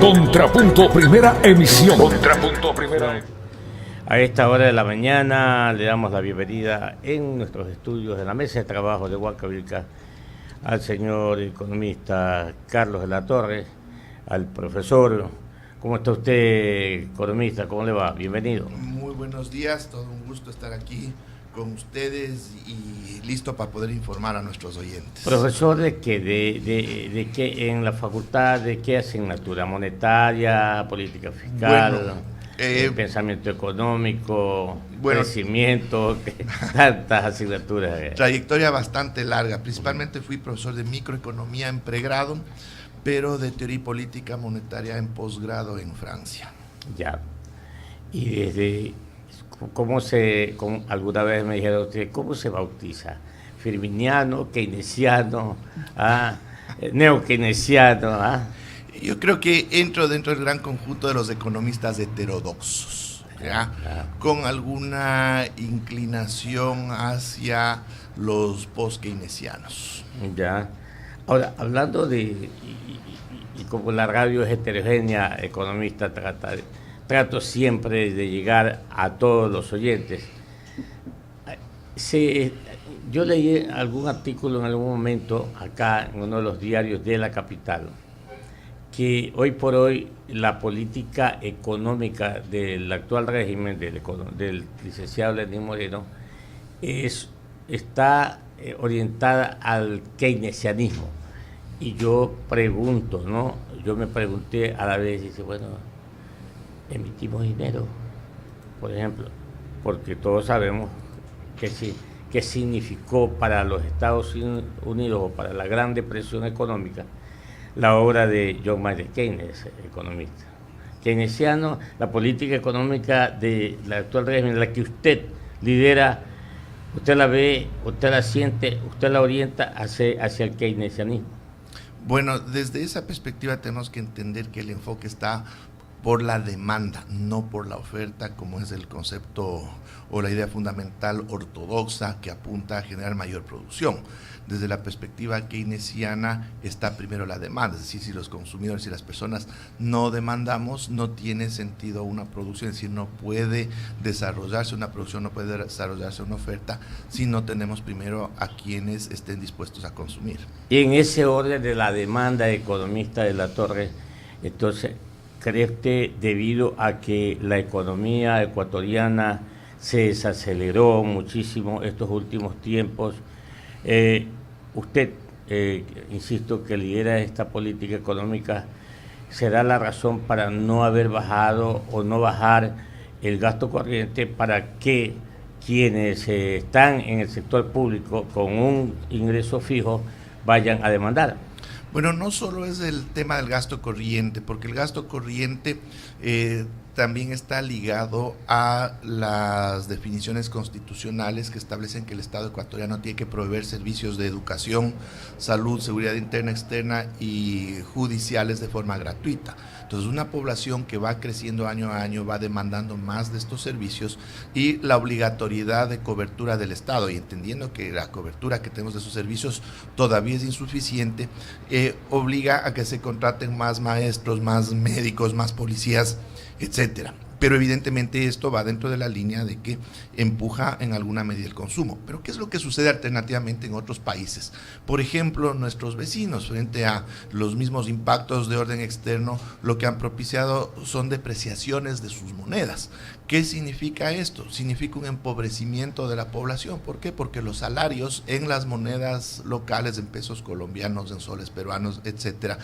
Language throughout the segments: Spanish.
Contrapunto Primera Emisión. Contrapunto Primera. A esta hora de la mañana le damos la bienvenida en nuestros estudios de la mesa de trabajo de Huancavelica al señor economista Carlos de la Torre, al profesor. ¿Cómo está usted, economista? ¿Cómo le va? Bienvenido. Muy buenos días, todo un gusto estar aquí con ustedes y listo para poder informar a nuestros oyentes. Profesor, ¿de qué? ¿De qué en la facultad? ¿De qué asignatura? ¿Monetaria? ¿Política fiscal? Pensamiento económico, crecimiento, tantas asignaturas. Trayectoria bastante larga, principalmente fui profesor de microeconomía en pregrado, pero de teoría y política monetaria en posgrado en Francia. Ya, y desde, como alguna vez me dijeron usted, ¿cómo se bautiza? ¿Firminiano, keynesiano, neo-keynesiano? Yo creo que entro dentro del gran conjunto de los economistas heterodoxos, ¿ya? Con alguna inclinación hacia los post-keynesianos. Ya. Ahora, hablando de, y como la radio es heterogénea, economista, trato siempre de llegar a todos los oyentes. Yo leí algún artículo en algún momento acá en uno de los diarios de la capital, que hoy por hoy la política económica del actual régimen del licenciado Lenín Moreno está orientada al keynesianismo. Y yo pregunto, ¿no? Yo me pregunté a la vez, dice, bueno, emitimos dinero, por ejemplo, porque todos sabemos que sí, qué significó para los Estados Unidos o para la Gran Depresión económica la obra de John Maynard Keynes, economista. Keynesiano, la política económica de la actual régimen, la que usted lidera, usted la ve, usted la siente, usted la orienta hacia el keynesianismo. Bueno, desde esa perspectiva tenemos que entender que el enfoque está por la demanda, no por la oferta, como es el concepto o la idea fundamental ortodoxa que apunta a generar mayor producción. Desde la perspectiva keynesiana está primero la demanda, es decir, si los consumidores y las personas no demandamos, no tiene sentido una producción, es decir, no puede desarrollarse una producción, no puede desarrollarse una oferta si no tenemos primero a quienes estén dispuestos a consumir. Y en ese orden de la demanda, economista de la Torre, entonces, ¿cree usted, debido a que la economía ecuatoriana se desaceleró muchísimo estos últimos tiempos, usted, insisto, que lidera esta política económica, será la razón para no haber bajado o no bajar el gasto corriente para que quienes están en el sector público con un ingreso fijo vayan a demandar? Bueno, no solo es el tema del gasto corriente, porque el gasto corriente también está ligado a las definiciones constitucionales que establecen que el Estado ecuatoriano tiene que proveer servicios de educación, salud, seguridad interna, externa y judiciales de forma gratuita. Entonces, una población que va creciendo año a año va demandando más de estos servicios y la obligatoriedad de cobertura del Estado, y entendiendo que la cobertura que tenemos de esos servicios todavía es insuficiente, obliga a que se contraten más maestros, más médicos, más policías, etcétera. Pero evidentemente esto va dentro de la línea de que empuja en alguna medida el consumo. Pero ¿qué es lo que sucede alternativamente en otros países? Por ejemplo, nuestros vecinos, frente a los mismos impactos de orden externo, lo que han propiciado son depreciaciones de sus monedas. ¿Qué significa esto? Significa un empobrecimiento de la población. ¿Por qué? Porque los salarios en las monedas locales, en pesos colombianos, en soles peruanos, etcétera,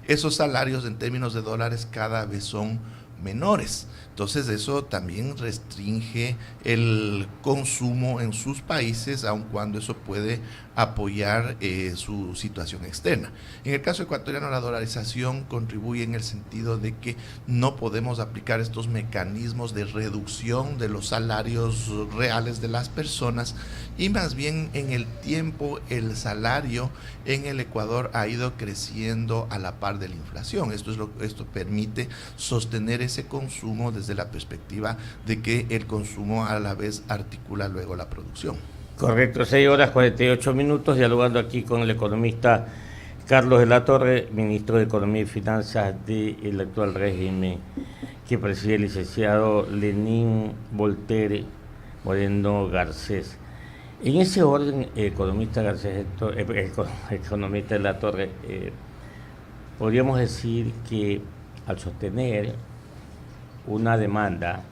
esos salarios en términos de dólares cada vez son menores. Entonces eso también restringe el consumo en sus países, aun cuando eso puede apoyar su situación externa. En el caso ecuatoriano, la dolarización contribuye en el sentido de que no podemos aplicar estos mecanismos de reducción de los salarios reales de las personas, y más bien en el tiempo el salario en el Ecuador ha ido creciendo a la par de la inflación. Esto permite sostener ese consumo desde la perspectiva de que el consumo a la vez articula luego la producción. Correcto, 6 horas 48 minutos, dialogando aquí con el economista Carlos de la Torre, ministro de Economía y Finanzas del actual régimen que preside el licenciado Lenín Voltaire Moreno Garcés. En ese orden, economista Garcés, economista de la Torre, podríamos decir que al sostener una demanda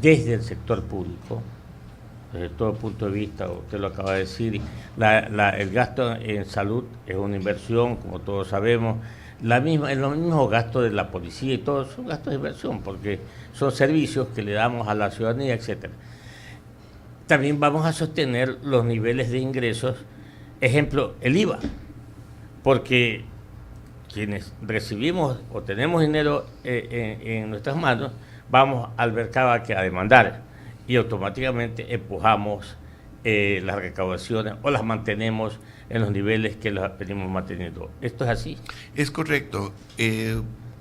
desde el sector público, desde todo punto de vista, usted lo acaba de decir, el gasto en salud es una inversión, como todos sabemos, en los mismos gastos de la policía y todos son gastos de inversión, porque son servicios que le damos a la ciudadanía, etcétera. También vamos a sostener los niveles de ingresos, ejemplo, el IVA, porque quienes recibimos o tenemos dinero en nuestras manos, vamos al mercado a demandar y automáticamente empujamos las recaudaciones o las mantenemos en los niveles que las venimos manteniendo. ¿Esto es así? Es correcto.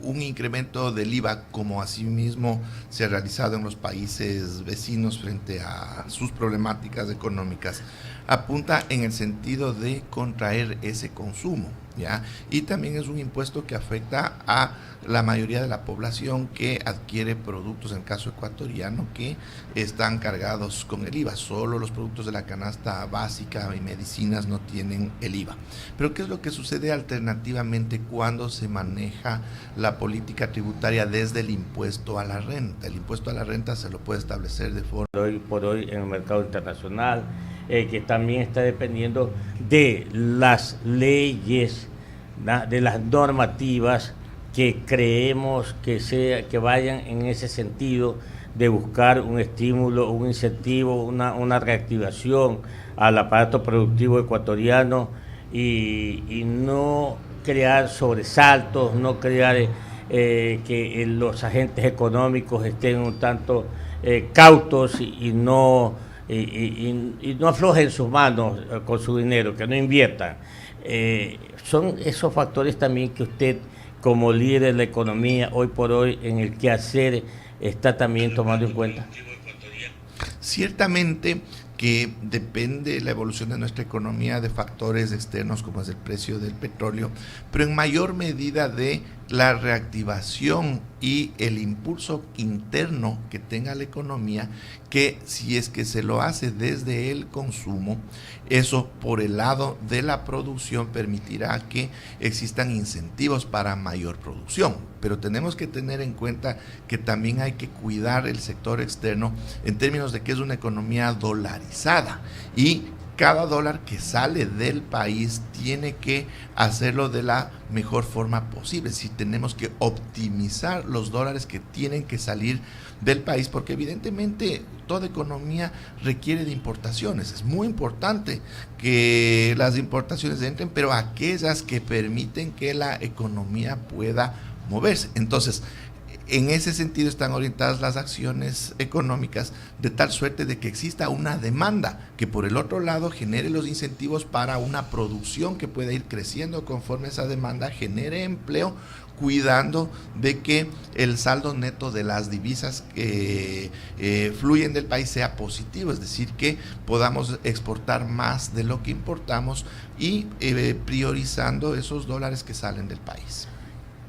Un incremento del IVA, como asimismo se ha realizado en los países vecinos frente a sus problemáticas económicas, apunta en el sentido de contraer ese consumo, ¿ya? Y también es un impuesto que afecta a la mayoría de la población que adquiere productos, en el caso ecuatoriano, que están cargados con el IVA. Solo los productos de la canasta básica y medicinas no tienen el IVA. Pero ¿qué es lo que sucede alternativamente cuando se maneja la política tributaria desde el impuesto a la renta? El impuesto a la renta se lo puede establecer de forma... Hoy por hoy en el mercado internacional, que también está dependiendo de las leyes, de las normativas que creemos que vayan en ese sentido de buscar un estímulo, un incentivo, una reactivación al aparato productivo ecuatoriano y no crear sobresaltos, no crear que los agentes económicos estén un tanto cautos y no aflojen sus manos con su dinero, que no inviertan. Son esos factores también que usted, como líder de la economía, hoy por hoy, en el quehacer, está también tomando en cuenta. Ciertamente que depende la evolución de nuestra economía de factores externos como es el precio del petróleo, pero en mayor medida de la reactivación y el impulso interno que tenga la economía, que si es que se lo hace desde el consumo, eso por el lado de la producción permitirá que existan incentivos para mayor producción. Pero tenemos que tener en cuenta que también hay que cuidar el sector externo en términos de que es una economía dolarizada y cada dólar que sale del país tiene que hacerlo de la mejor forma posible. Si tenemos que optimizar los dólares que tienen que salir del país, porque evidentemente toda economía requiere de importaciones. Es muy importante que las importaciones entren, pero aquellas que permiten que la economía pueda moverse. Entonces, en ese sentido están orientadas las acciones económicas de tal suerte de que exista una demanda que por el otro lado genere los incentivos para una producción que pueda ir creciendo conforme esa demanda genere empleo, cuidando de que el saldo neto de las divisas que fluyen del país sea positivo, es decir, que podamos exportar más de lo que importamos y priorizando esos dólares que salen del país.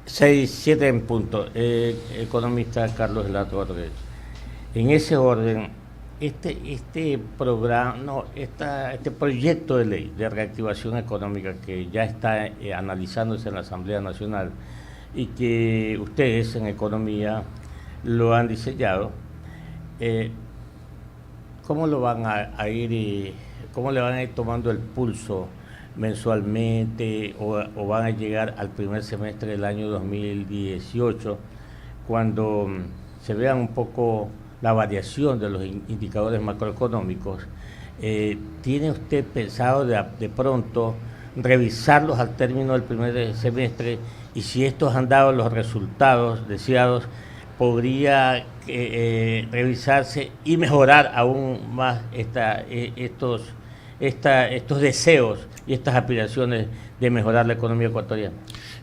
6-7 en punto. Economista Carlos de la Torre. En ese orden, este programa, este proyecto de ley de reactivación económica que ya está analizándose en la Asamblea Nacional y que ustedes en economía lo han diseñado, ¿cómo lo van a ir, cómo le van a ir tomando el pulso mensualmente o van a llegar al primer semestre del año 2018 cuando se vean un poco la variación de los indicadores macroeconómicos? ¿Tiene usted pensado de pronto revisarlos al término del primer semestre y si estos han dado los resultados deseados, podría revisarse y mejorar aún más estos deseos y estas aspiraciones de mejorar la economía ecuatoriana?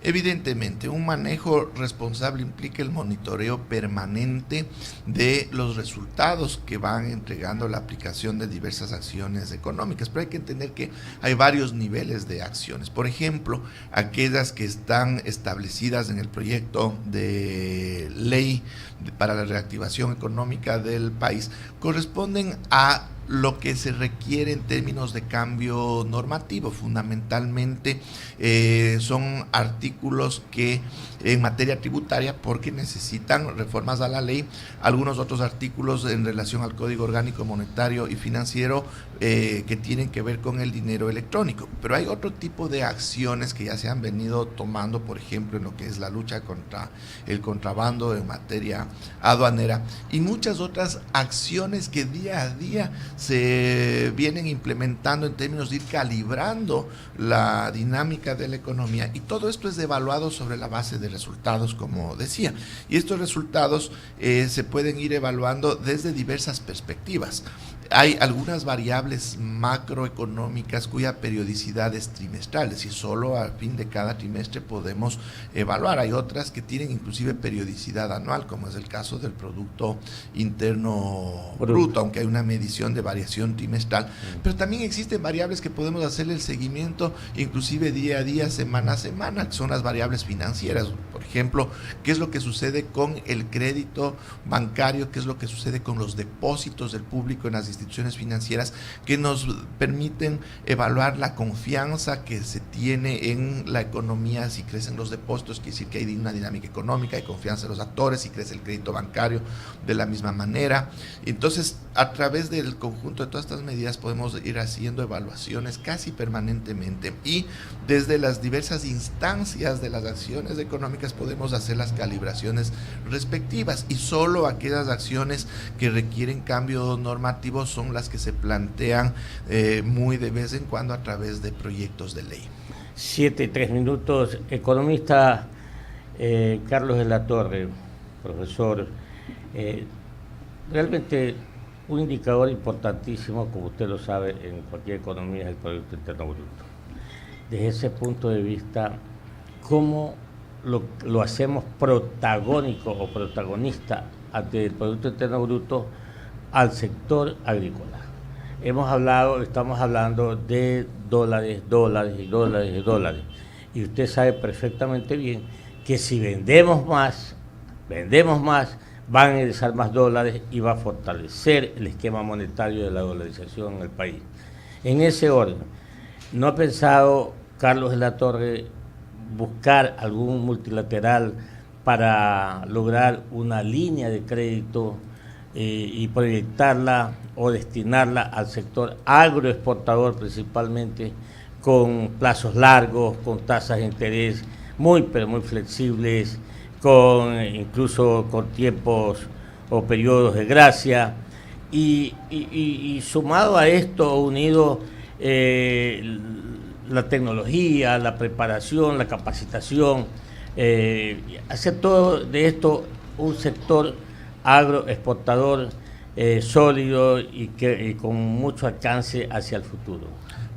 Evidentemente, un manejo responsable implica el monitoreo permanente de los resultados que van entregando la aplicación de diversas acciones económicas, pero hay que entender que hay varios niveles de acciones. Por ejemplo, aquellas que están establecidas en el proyecto de ley para la reactivación económica del país corresponden a lo que se requiere en términos de cambio normativo. Fundamentalmente son artículos que en materia tributaria, porque necesitan reformas a la ley, algunos otros artículos en relación al Código Orgánico Monetario y Financiero que tienen que ver con el dinero electrónico. Pero hay otro tipo de acciones que ya se han venido tomando, por ejemplo, en lo que es la lucha contra el contrabando en materia aduanera y muchas otras acciones que día a día se vienen implementando en términos de ir calibrando la dinámica de la economía, y todo esto es evaluado sobre la base de resultados, como decía, y estos resultados se pueden ir evaluando desde diversas perspectivas. Hay algunas variables macroeconómicas cuya periodicidad es trimestral, es decir, solo al fin de cada trimestre podemos evaluar. Hay otras que tienen inclusive periodicidad anual, como es el caso del Producto Interno Bruto, aunque hay una medición de variación trimestral. Pero también existen variables que podemos hacerle el seguimiento inclusive día a día, semana a semana, que son las variables financieras. Por ejemplo, qué es lo que sucede con el crédito bancario, qué es lo que sucede con los depósitos del público en las instituciones financieras, que nos permiten evaluar la confianza que se tiene en la economía. Si crecen los depósitos, quiere decir que hay una dinámica económica, hay confianza en los actores. Si crece el crédito bancario, de la misma manera. Entonces, a través del conjunto de todas estas medidas podemos ir haciendo evaluaciones casi permanentemente, y desde las diversas instancias de las acciones económicas podemos hacer las calibraciones respectivas, y solo aquellas acciones que requieren cambio normativo son las que se plantean muy de vez en cuando a través de proyectos de ley. 7:03. Economista Carlos de la Torre, profesor, realmente un indicador importantísimo, como usted lo sabe, en cualquier economía es el Producto Interno Bruto. Desde ese punto de vista, ¿cómo lo hacemos protagónico o protagonista ante el Producto Interno Bruto al sector agrícola? Estamos hablando de dólares, y usted sabe perfectamente bien que si vendemos más, van a ingresar más dólares y va a fortalecer el esquema monetario de la dolarización en el país. En ese orden, ¿no ha pensado Carlos de la Torre buscar algún multilateral para lograr una línea de crédito y proyectarla o destinarla al sector agroexportador principalmente, con plazos largos, con tasas de interés pero muy flexibles, incluso con tiempos o periodos de gracia, y sumado a esto, unido la tecnología, la preparación, la capacitación, hacer todo de esto un sector agroexportador sólido y con mucho alcance hacia el futuro.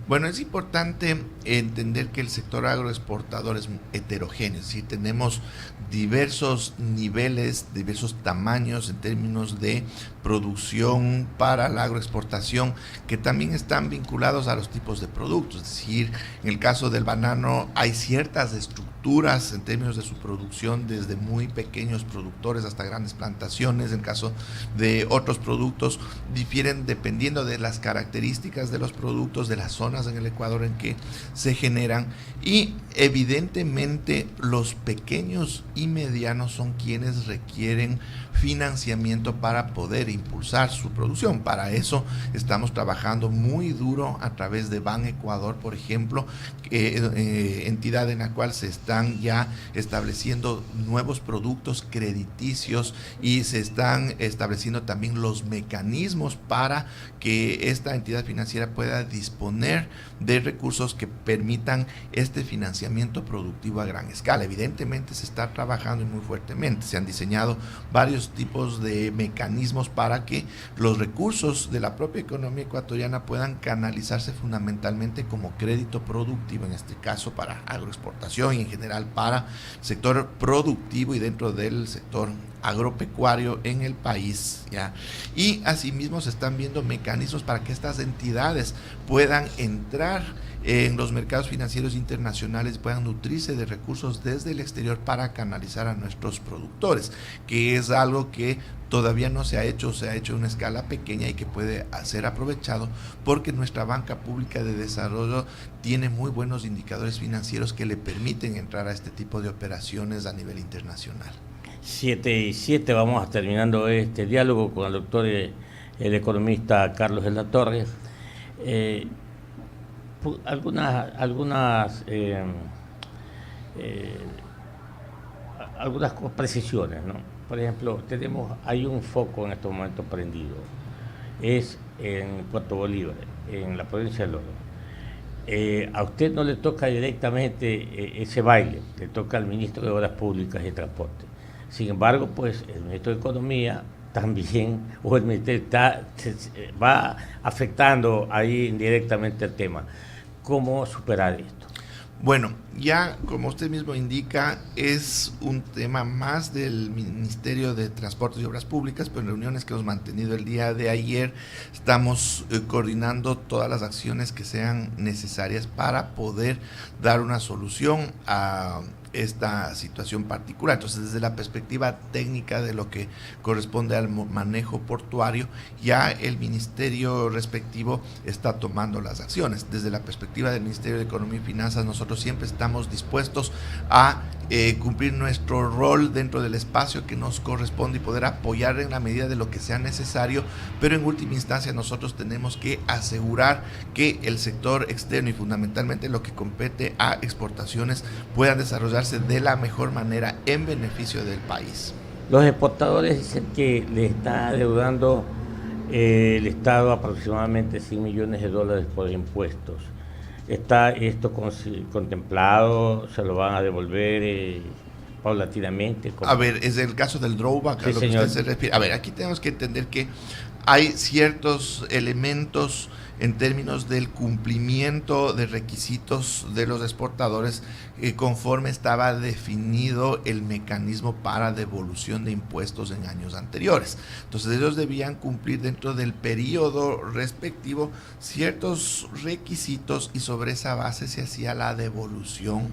Bueno, es importante entender que el sector agroexportador es heterogéneo, ¿sí? Tenemos diversos niveles, diversos tamaños en términos de producción para la agroexportación, que también están vinculados a los tipos de productos. Es decir, en el caso del banano hay ciertas estructuras en términos de su producción, desde muy pequeños productores hasta grandes plantaciones. En el caso de otros productos difieren dependiendo de las características de los productos, de las zonas en el Ecuador en que se generan, y evidentemente los pequeños y medianos son quienes requieren financiamiento para poder impulsar su producción. Para eso estamos trabajando muy duro a través de Ban Ecuador, por ejemplo, entidad en la cual se están ya estableciendo nuevos productos crediticios y se están estableciendo también los mecanismos para que esta entidad financiera pueda disponer de recursos que permitan este financiamiento productivo a gran escala. Evidentemente se está trabajando muy fuertemente, se han diseñado varios tipos de mecanismos para que los recursos de la propia economía ecuatoriana puedan canalizarse fundamentalmente como crédito productivo, en este caso para agroexportación y en general para el sector productivo y dentro del sector agropecuario en el país, ¿ya? Y asimismo se están viendo mecanismos para que estas entidades puedan entrar en los mercados financieros internacionales, puedan nutrirse de recursos desde el exterior para canalizar a nuestros productores, que es algo que todavía no se ha hecho en una escala pequeña y que puede ser aprovechado porque nuestra banca pública de desarrollo tiene muy buenos indicadores financieros que le permiten entrar a este tipo de operaciones a nivel internacional. 7:07, vamos a terminando este diálogo con el doctor, el economista Carlos de la Torre. Algunas precisiones, ¿no? Por ejemplo, hay un foco en estos momentos prendido, es en Puerto Bolívar, en la provincia del Oro. A usted no le toca directamente ese baile, le toca al ministro de Obras Públicas y Transporte. Sin embargo, pues el ministro de Economía también, o el ministerio va afectando ahí indirectamente el tema. ¿Cómo superar esto? Bueno, ya como usted mismo indica, es un tema más del Ministerio de Transportes y Obras Públicas, pero en reuniones que hemos mantenido el día de ayer estamos coordinando todas las acciones que sean necesarias para poder dar una solución a esta situación particular. Entonces, desde la perspectiva técnica de lo que corresponde al manejo portuario, ya el ministerio respectivo está tomando las acciones. Desde la perspectiva del Ministerio de Economía y Finanzas, nosotros siempre estamos dispuestos a cumplir nuestro rol dentro del espacio que nos corresponde y poder apoyar en la medida de lo que sea necesario, pero en última instancia nosotros tenemos que asegurar que el sector externo y fundamentalmente lo que compete a exportaciones puedan desarrollarse de la mejor manera en beneficio del país. Los exportadores dicen que le está adeudando el Estado aproximadamente $100 millones por impuestos. ¿Está esto contemplado? ¿Se lo van a devolver paulatinamente? A ver, es el caso del drawback, sí, a lo señor. que usted se refiere. A ver, aquí tenemos que entender que hay ciertos elementos en términos del cumplimiento de requisitos de los exportadores conforme estaba definido el mecanismo para devolución de impuestos en años anteriores. Entonces ellos debían cumplir dentro del periodo respectivo ciertos requisitos y sobre esa base se hacía la devolución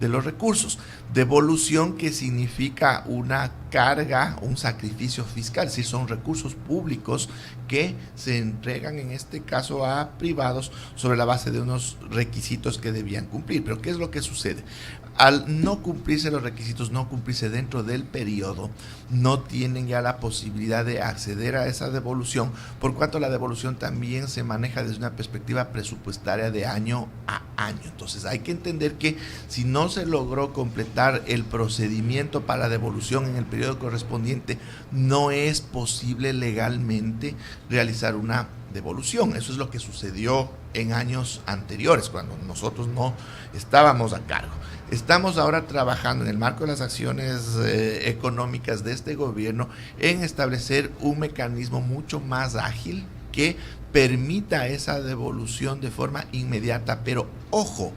de los recursos. Devolución que significa una carga, un sacrificio fiscal, es decir, son recursos públicos que se entregan en este caso a privados sobre la base de unos requisitos que debían cumplir. Pero ¿qué es lo que sucede? Al no cumplirse los requisitos, no cumplirse dentro del periodo, no tienen ya la posibilidad de acceder a esa devolución, por cuanto la devolución también se maneja desde una perspectiva presupuestaria de año a año. Entonces hay que entender que si no se logró completar el procedimiento para la devolución en el periodo correspondiente, no es posible legalmente realizar una devolución. Eso es lo que sucedió en años anteriores, cuando nosotros no estábamos a cargo. Estamos ahora trabajando en el marco de las acciones económicas de este gobierno en establecer un mecanismo mucho más ágil que permita esa devolución de forma inmediata, pero ojo,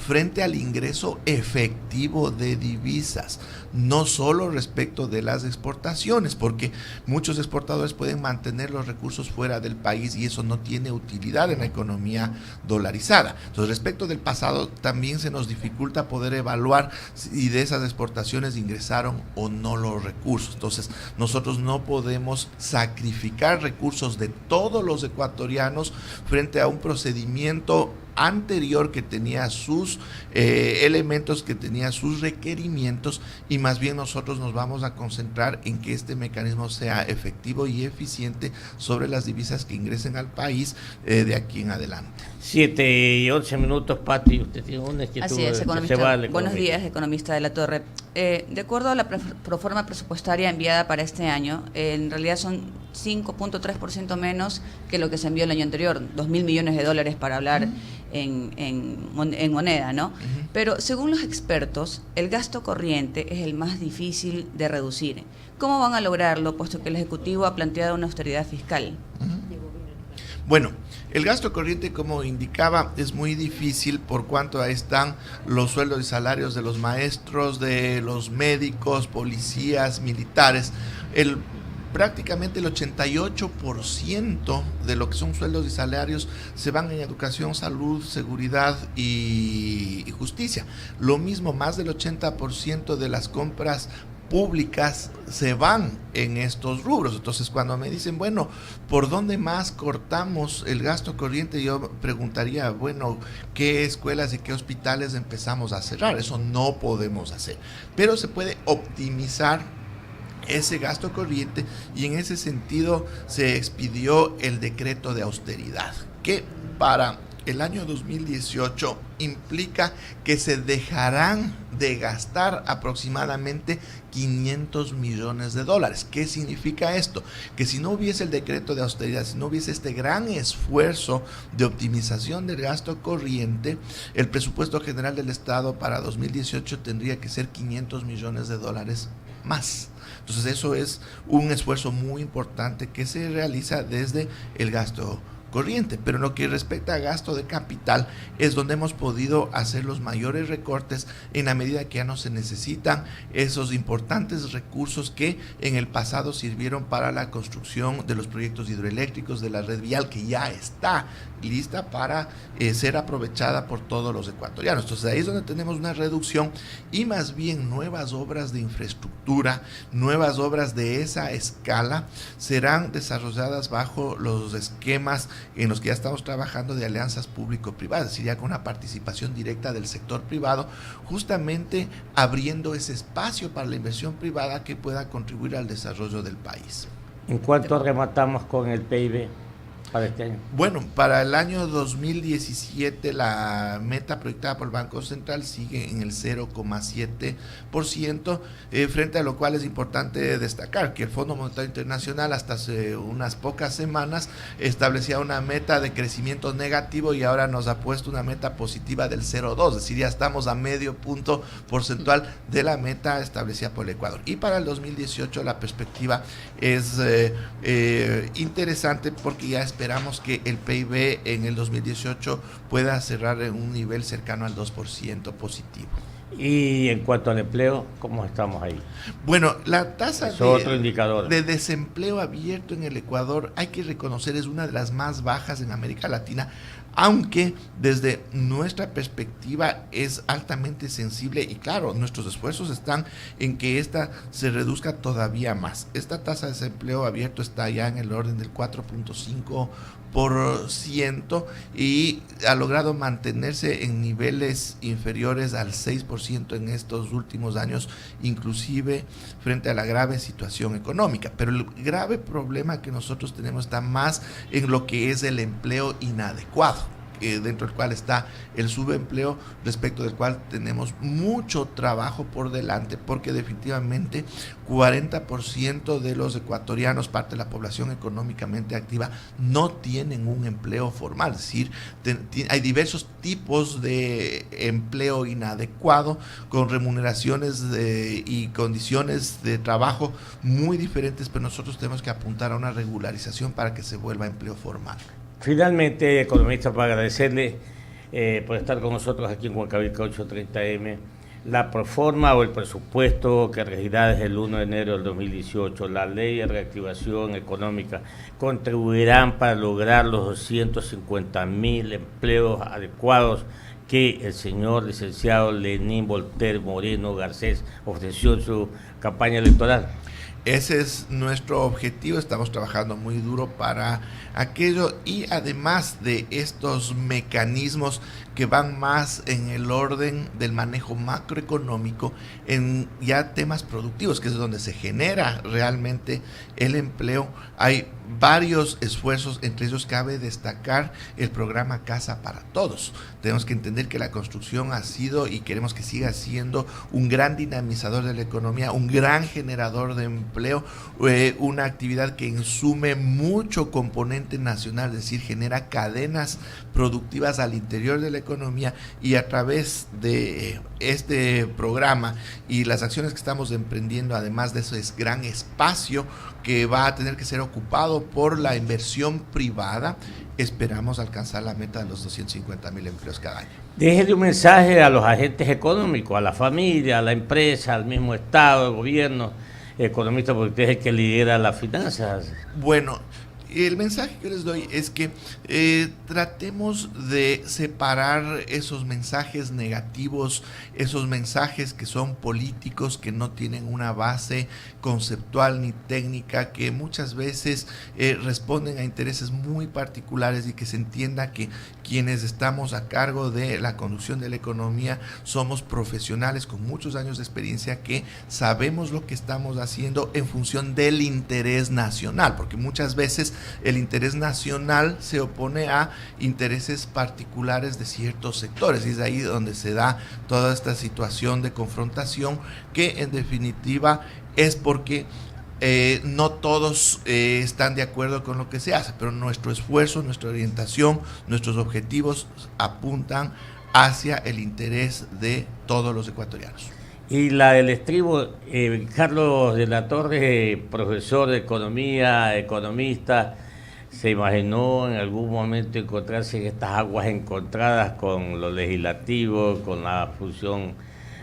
frente al ingreso efectivo de divisas, no solo respecto de las exportaciones, porque muchos exportadores pueden mantener los recursos fuera del país y eso no tiene utilidad en la economía dolarizada. Entonces, respecto del pasado, también se nos dificulta poder evaluar si de esas exportaciones ingresaron o no los recursos. Entonces, nosotros no podemos sacrificar recursos de todos los ecuatorianos frente a un procedimiento anterior que tenía sus elementos, que tenía sus requerimientos, y más bien nosotros nos vamos a concentrar en que este mecanismo sea efectivo y eficiente sobre las divisas que ingresen al país de aquí en adelante. 7:11, Pati, usted tiene una inquietud. Así es, economista. Buenos días, economista de la Torre. De acuerdo a la proforma presupuestaria enviada para este año, en realidad son 5.3% menos que lo que se envió el año anterior, $2.000 millones para hablar en moneda, ¿no? Pero según los expertos, el gasto corriente es el más difícil de reducir. ¿Cómo van a lograrlo, puesto que el Ejecutivo ha planteado una austeridad fiscal? Bueno, el gasto corriente, como indicaba, es muy difícil por cuanto ahí están los sueldos y salarios de los maestros, de los médicos, policías, militares. Prácticamente el 88% de lo que son sueldos y salarios se van en educación, salud, seguridad y justicia. Lo mismo, más del 80% de las compras públicas se van en estos rubros. Entonces, cuando me dicen, bueno, ¿por dónde más cortamos el gasto corriente? Yo preguntaría, bueno, ¿qué escuelas y qué hospitales empezamos a cerrar? Eso no podemos hacer, pero se puede optimizar ese gasto corriente, y en ese sentido se expidió el decreto de austeridad, que para el año 2018 implica que se dejarán de gastar aproximadamente 500 millones de dólares. ¿Qué significa esto? Que si no hubiese el decreto de austeridad, si no hubiese este gran esfuerzo de optimización del gasto corriente, el presupuesto general del Estado para 2018 tendría que ser 500 millones de dólares más. Entonces eso es un esfuerzo muy importante que se realiza desde el gasto corriente, pero en lo que respecta a gasto de capital es donde hemos podido hacer los mayores recortes en la medida que ya no se necesitan esos importantes recursos que en el pasado sirvieron para la construcción de los proyectos hidroeléctricos, de la red vial que ya está lista para ser aprovechada por todos los ecuatorianos. Entonces ahí es donde tenemos una reducción y más bien nuevas obras de infraestructura, nuevas obras de esa escala serán desarrolladas bajo los esquemas en los que ya estamos trabajando de alianzas público-privadas, es decir, ya con una participación directa del sector privado, justamente abriendo ese espacio para la inversión privada que pueda contribuir al desarrollo del país. ¿En cuánto rematamos con el PIB para este año? Bueno, para el año 2017 la meta proyectada por el Banco Central sigue en el 0,7%, frente a lo cual es importante destacar que el Fondo Monetario Internacional hasta hace unas pocas semanas establecía una meta de crecimiento negativo y ahora nos ha puesto una meta positiva del 0,2%, es decir, ya estamos a medio punto porcentual de la meta establecida por el Ecuador. Y para el 2018 la perspectiva es interesante porque ya esperamos que el PIB en el 2018 pueda cerrar en un nivel cercano al 2% positivo. Y en cuanto al empleo, ¿cómo estamos ahí? Bueno, la tasa de desempleo abierto en el Ecuador, hay que reconocer, es una de las más bajas en América Latina, aunque desde nuestra perspectiva es altamente sensible y claro, nuestros esfuerzos están en que esta se reduzca todavía más. Esta tasa de desempleo abierto está ya en el orden del 4.5% y ha logrado mantenerse en niveles inferiores al 6% en estos últimos años, inclusive frente a la grave situación económica. Pero el grave problema que nosotros tenemos está más en lo que es el empleo inadecuado, dentro del cual está el subempleo, respecto del cual tenemos mucho trabajo por delante, porque definitivamente 40% de los ecuatorianos, parte de la población económicamente activa, no tienen un empleo formal, es decir, hay diversos tipos de empleo inadecuado, con remuneraciones y condiciones de trabajo muy diferentes, pero nosotros tenemos que apuntar a una regularización para que se vuelva empleo formal. Finalmente, economista, para agradecerle por estar con nosotros aquí en Huancavilca 830M, la proforma o el presupuesto que regirá desde el 1 de enero del 2018, la ley de reactivación económica, contribuirán para lograr los 250.000 empleos adecuados que el señor licenciado Lenín Voltaire Moreno Garcés ofreció en su campaña electoral. Ese es nuestro objetivo, estamos trabajando muy duro para aquello y además de estos mecanismos que van más en el orden del manejo macroeconómico, en ya temas productivos, que es donde se genera realmente el empleo. Hay varios esfuerzos, entre ellos cabe destacar el programa Casa para Todos. Tenemos que entender que la construcción ha sido y queremos que siga siendo un gran dinamizador de la economía, un gran generador de empleo, una actividad que insume mucho componente nacional, es decir, genera cadenas productivas al interior de la economía, y a través de este programa y las acciones que estamos emprendiendo, además de ese gran espacio que va a tener que ser ocupado por la inversión privada, esperamos alcanzar la meta de los 250,000 empleos cada año. Déjele un mensaje a los agentes económicos, a la familia, a la empresa, al mismo Estado, al gobierno, economista, porque usted es el que lidera las finanzas. Bueno, el mensaje que les doy es que tratemos de separar esos mensajes negativos, esos mensajes que son políticos, que no tienen una base conceptual ni técnica, que muchas veces responden a intereses muy particulares, y que se entienda que quienes estamos a cargo de la conducción de la economía somos profesionales con muchos años de experiencia, que sabemos lo que estamos haciendo en función del interés nacional, porque muchas veces el interés nacional se opone a intereses particulares de ciertos sectores, y es ahí donde se da toda esta situación de confrontación, que en definitiva es porque no todos están de acuerdo con lo que se hace, pero nuestro esfuerzo, nuestra orientación, nuestros objetivos apuntan hacia el interés de todos los ecuatorianos. Y la del estribo, Carlos de la Torre, profesor de economía, economista, ¿se imaginó en algún momento encontrarse en estas aguas encontradas con lo legislativo, con la función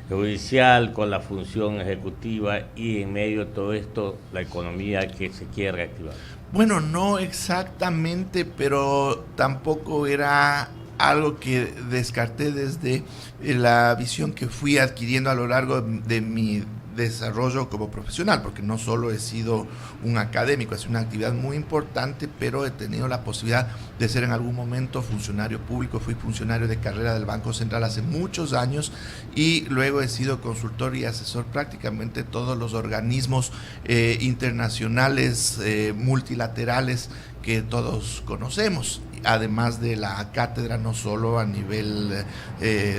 judicial, con la función ejecutiva, y en medio de todo esto la economía que se quiere reactivar? Bueno, no exactamente, pero tampoco era algo que descarté desde la visión que fui adquiriendo a lo largo de mi desarrollo como profesional, porque no solo he sido un académico, es una actividad muy importante, pero he tenido la posibilidad de ser en algún momento funcionario público. Fui funcionario de carrera del Banco Central hace muchos años, y luego he sido consultor y asesor prácticamente todos los organismos internacionales, multilaterales, que todos conocemos, además de la cátedra, no solo a nivel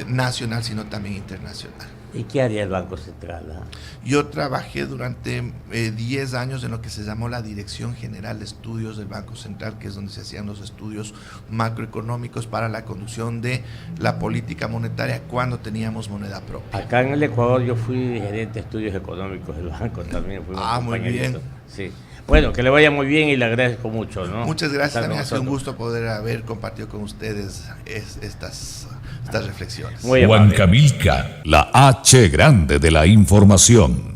nacional, sino también internacional. ¿Y qué haría el Banco Central? Yo trabajé durante 10 años en lo que se llamó la Dirección General de Estudios del Banco Central, que es donde se hacían los estudios macroeconómicos para la conducción de la política monetaria cuando teníamos moneda propia. Acá en el Ecuador yo fui gerente de estudios económicos del banco también. Muy bien. Sí. Bueno, que le vaya muy bien y le agradezco mucho, ¿no? Muchas gracias, también ha sido un gusto poder haber compartido con ustedes estas reflexiones. Huancavelica, la H grande de la información.